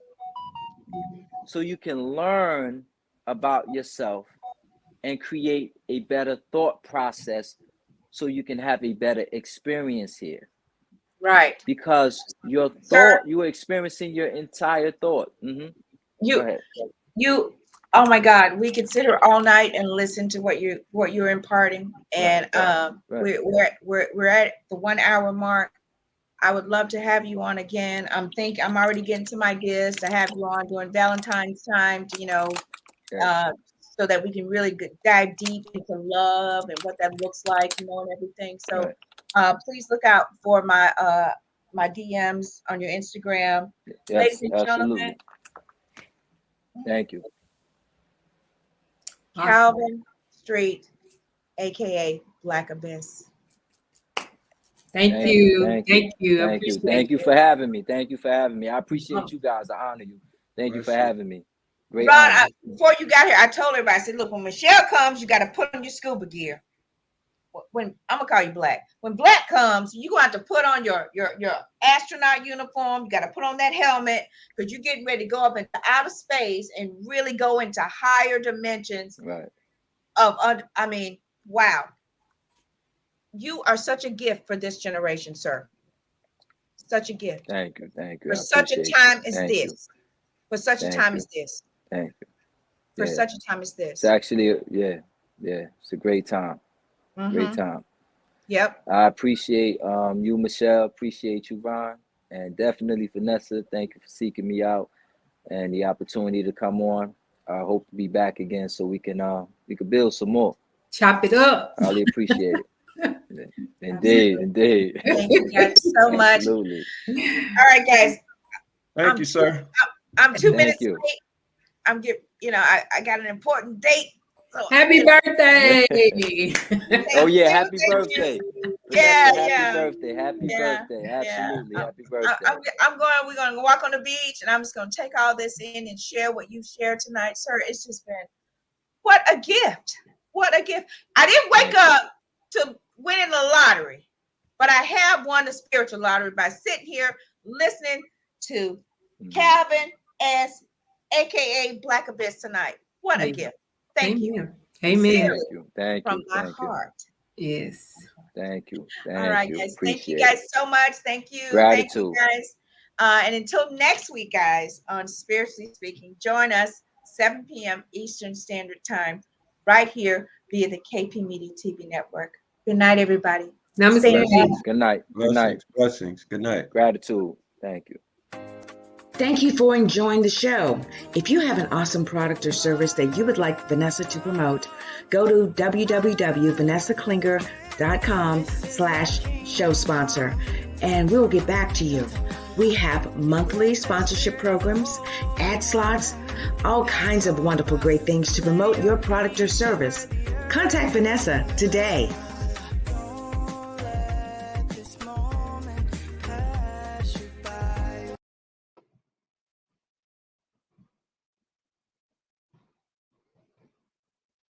So you can learn about yourself and create a better thought process so you can have a better experience here. Right. Because your thought, Sir, you are experiencing your entire thought. Go ahead. Oh my God, we could sit here all night and listen to what you're imparting. And Right. we're at the 1 hour mark. I would love to have you on again. I'm already getting some ideas to have you on during Valentine's time to, so that we can really dive deep into love and what that looks like, and everything. So please look out for my my DMs on your Instagram. Yes, Ladies and absolutely. gentlemen. Thank you. Calvin Street, aka Black Abyss. Thank you. Thank you for having me. I appreciate you guys. I honor you. Thank you for having me. Great Ron, honor. before you got here, I told everybody, I said, look, when Michelle comes, you got to put on your scuba gear. When I'm gonna call you Black. When Black comes, you're gonna have to put on your astronaut uniform. You got to put on that helmet, because you're getting ready to go up into outer space and really go into higher dimensions. Right. Wow. You are such a gift for this generation, sir. Such a gift. Thank you. For such a time as this. For such a time as this. Thank you. For such a time as this. It's actually, it's a great time. Great time. Yep. I appreciate you, Michelle. Appreciate you, Ron. And definitely Vanessa. Thank you for seeking me out and the opportunity to come on. I hope to be back again so we can build some more. Chop it up. I really appreciate it. Indeed. Thank you guys so much. Absolutely. All right, guys. Thank you, sir. I'm 2 minutes you. late. I got an important date. So Happy birthday. Oh yeah, happy birthday. Yeah, Happy birthday. Happy birthday. Absolutely. Happy birthday. We're gonna walk on the beach, and I'm just gonna take all this in and share what you shared tonight, sir. It's just been what a gift. What a gift. I didn't wake up to winning the lottery, but I have won the spiritual lottery by sitting here listening to Calvin S, aka Black Abyss tonight. What a gift. Thank you. Amen. Thank you. From my heart. Yes. Thank you. All right, guys. Thank you Appreciate guys so much. Thank you. Gratitude. Thank you, guys. And until next week, guys, on Spiritually Speaking, join us 7 p.m. Eastern Standard Time right here via the KP Media TV Network. Good night, everybody. Namaste. Good night. Good night. Blessings. Good night. Gratitude. Thank you. Thank you for enjoying the show. If you have an awesome product or service that you would like Vanessa to promote, go to www.vanessaklinger.com/show sponsor, and we'll get back to you. We have monthly sponsorship programs, ad slots, all kinds of wonderful, great things to promote your product or service. Contact Vanessa today.